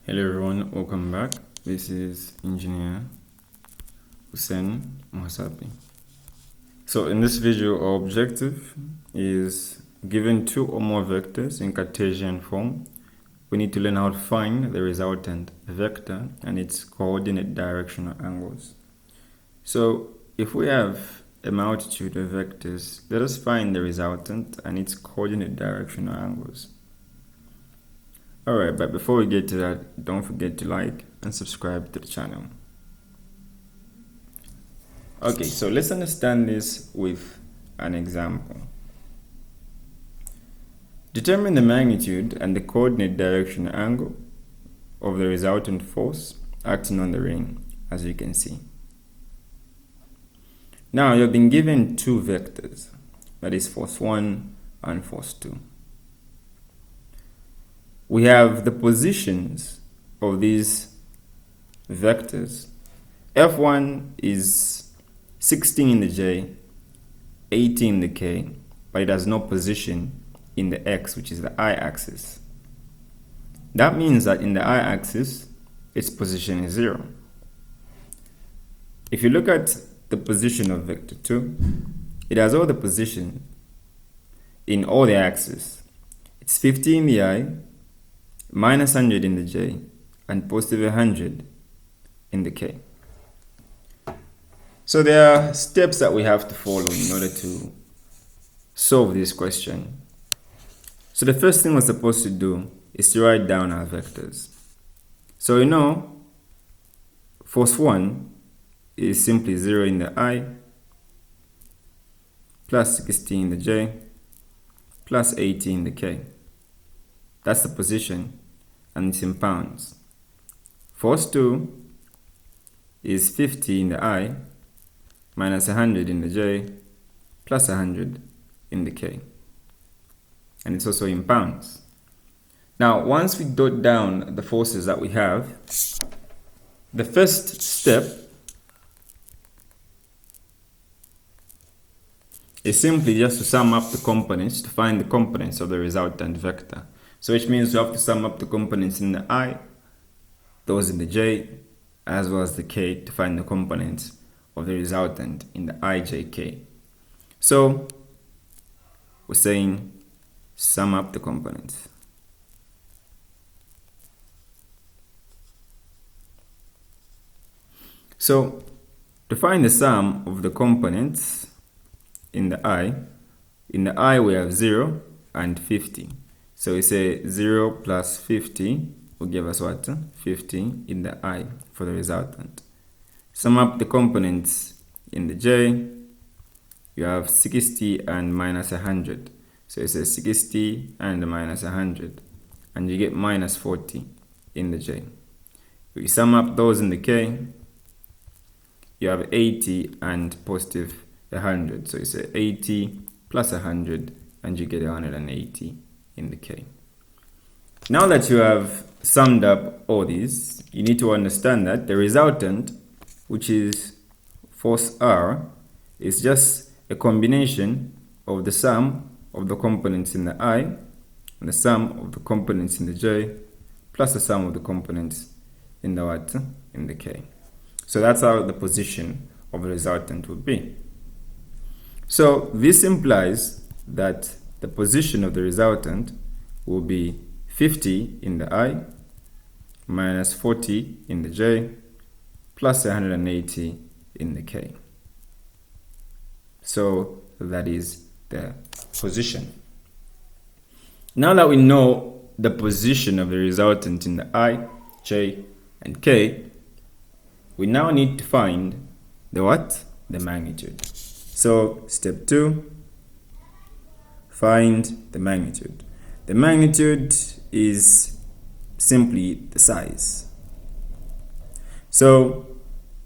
Hello everyone, welcome back. This is Engineer Hussein Mohasapi. So in this video, our objective is given two or more vectors in Cartesian form. We need to learn how to find the resultant vector and its coordinate directional angles. So if we have a multitude of vectors, let us find the resultant and its coordinate directional angles. Alright, but before we get to that, don't forget to like and subscribe to the channel. Okay, so let's understand this with an example. Determine the magnitude and the coordinate directional angle of the resultant force acting on the ring, as you can see. Now, you've been given two vectors, that is force 1 and force 2. We have the positions of these vectors. F1 is 16 in the J, 18 in the K, but it has no position in the X, which is the I-axis. That means that in the I-axis, its position is 0. If you look at the position of vector 2, it has all the position in all the axes. It's 50 in the I, minus 100 in the J, and positive 100 in the K. So there are steps that we have to follow in order to solve this question. So the first thing we're supposed to do is to write down our vectors. So you know, force 1 is simply 0 in the I, plus 16 in the J, plus 80 in the K. That's the position, and it's in pounds. Force 2 is 50 in the I, minus 100 in the J, plus 100 in the K. And it's also in pounds. Now, once we jot down the forces that we have, the first step is simply just to sum up the components to find the components of the resultant vector. So which means you have to sum up the components in the I, those in the J, as well as the K to find the components of the resultant in the IJK. So we're saying sum up the components. So to find the sum of the components in the I we have 0 and 50. So we say 0 plus 50 will give us what? 50 in the I for the resultant. Sum up the components in the J. You have 60 and minus 100. So it says 60 and minus 100. And you get minus 40 in the J. We sum up those in the K. You have 80 and positive 100. So you say 80 plus 100 and you get 180 in the K. Now that you have summed up all these, you need to understand that the resultant, which is force R, is just a combination of the sum of the components in the I and the sum of the components in the J plus the sum of the components in the what? In the K. So that's how the position of the resultant would be. So this implies that the position of the resultant will be 50 in the I, minus 40 in the J, plus 180 in the K. So that is the position. Now that we know the position of the resultant in the I, J, and K, we now need to find the what? The magnitude. So step 2, find the magnitude. The magnitude is simply the size. So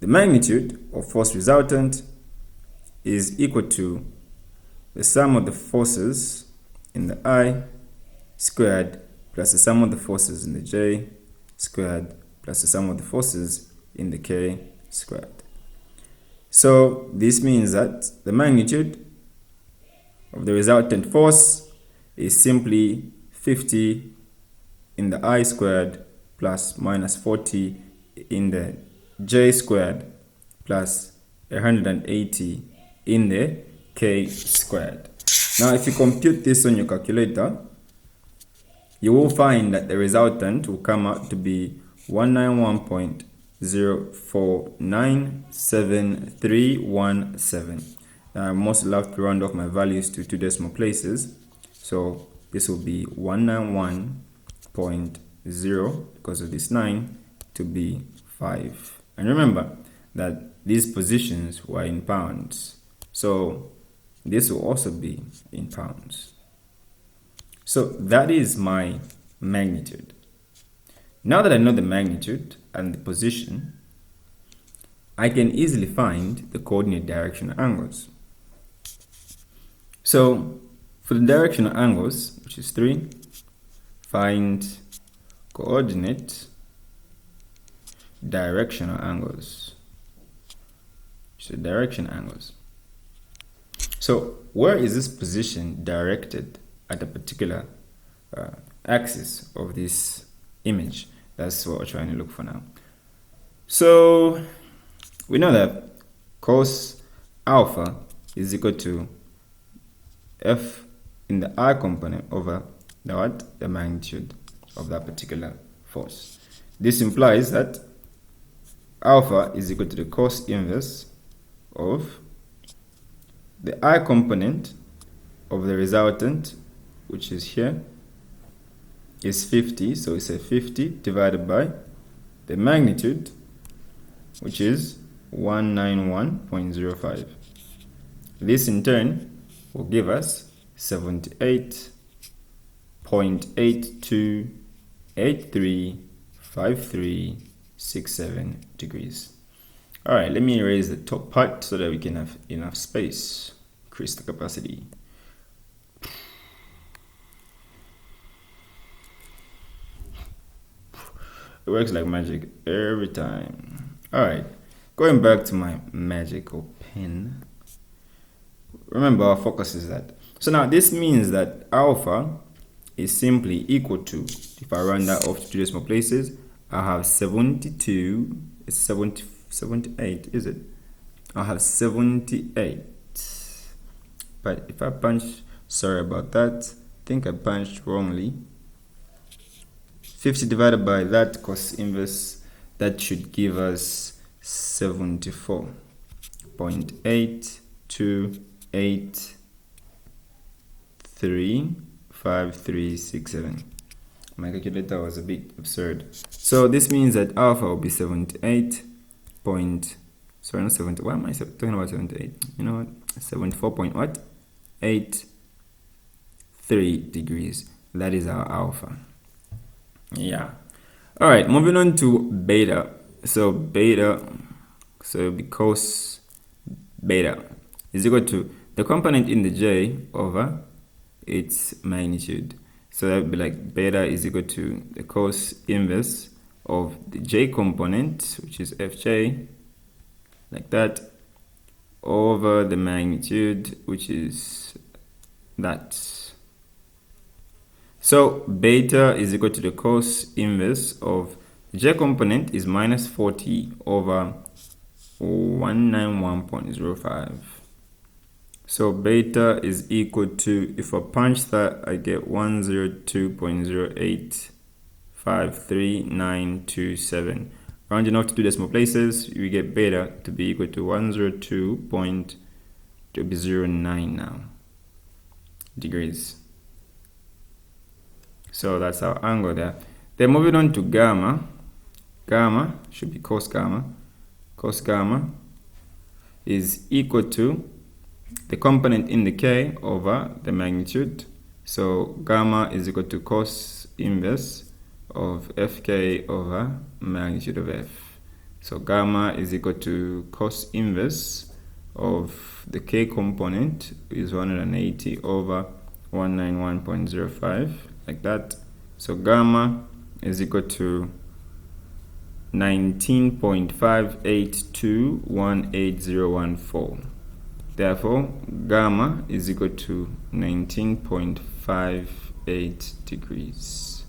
the magnitude of force resultant is equal to the sum of the forces in the I squared plus the sum of the forces in the J squared plus the sum of the forces in the K squared. So this means that the magnitude of the resultant force is simply 50 in the I squared plus minus 40 in the j squared plus 180 in the k squared. Now if you compute this on your calculator, you will find that the resultant will come out to be 191.049717. I mostly love to round off my values to 2 decimal places, so this will be 191.0 because of this 9 to be 5. And remember that these positions were in pounds, so this will also be in pounds. So that is my magnitude. Now that I know the magnitude and the position, I can easily find the coordinate directional angles. So for the directional angles, which is 3, find coordinate directional angles. So direction angles. So where is this position directed at a particular axis of this image? That's what we're trying to look for now. So we know that cos alpha is equal to f in the I component over the what? The magnitude of that particular force. This implies that alpha is equal to the cos inverse of the I component of the resultant, which is here, is 50. So it's a 50 divided by the magnitude, which is 191.05. This in turn will give us 78.82835367 degrees. All right, let me erase the top part so that we can have enough space. Increase the capacity. It works like magic every time. All right, going back to my magical pen. Remember, our focus is that. So now this means that alpha is simply equal to, if I round that off to 2 decimal places, I have 72, it's 78, is it? I have 78. But if I punch, sorry about that, I think I punched wrongly. 50 divided by that cos inverse, that should give us 74.82835367. My calculator was a bit absurd. So this means that alpha will be 78 point, sorry, not 70, why am I talking about 78? You know what? 74.83 degrees. That is our alpha. Yeah. All right, moving on to beta. So beta, so because beta is equal to the component in the j over its magnitude. So that would be like beta is equal to the cos inverse of the j component, which is fj, like that, over the magnitude, which is that. So beta is equal to the cos inverse of the j component is minus 40 over 191.05. So beta is equal to, if I punch that, I get 102.085397. Rounding off to 2 decimal places, you get beta to be equal to 102.09 now degrees. So that's our angle there. Then moving on to gamma. Gamma should be cos gamma. Cos gamma is equal to the component in the k over the magnitude. So gamma is equal to cos inverse of fk over magnitude of f. So gamma is equal to cos inverse of the k component is 180 over 191.05, like that. So gamma is equal to 19.5821814. Therefore, gamma is equal to 19.58 degrees.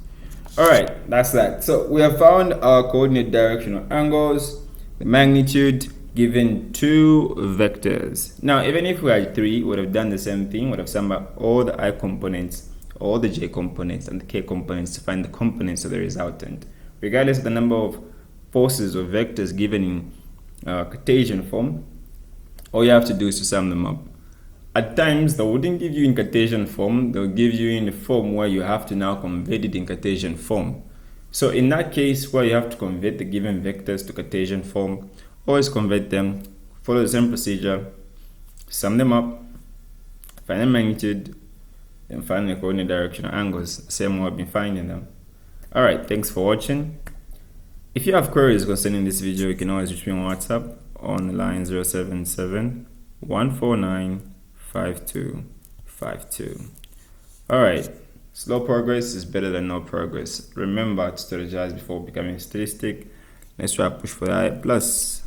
Alright, that's that. So we have found our coordinate directional angles, the magnitude given two vectors. Now, even if we had three, we would have done the same thing, would have summed up all the I components, all the J components, and the K components to find the components of the resultant. Regardless of the number of forces or vectors given in Cartesian form, all you have to do is to sum them up. At times, they wouldn't give you in Cartesian form, they'll give you in a form where you have to now convert it in Cartesian form. So in that case, where you have to convert the given vectors to Cartesian form, always convert them, follow the same procedure, sum them up, find the magnitude, then find the coordinate directional angles, same way I've been finding them. Alright, thanks for watching. If you have queries concerning this video, you can always reach me on WhatsApp on the line 077 149 5252. Alright, slow progress is better than no progress. Remember to strategize before becoming statistic. Let's try to push for that. Plus,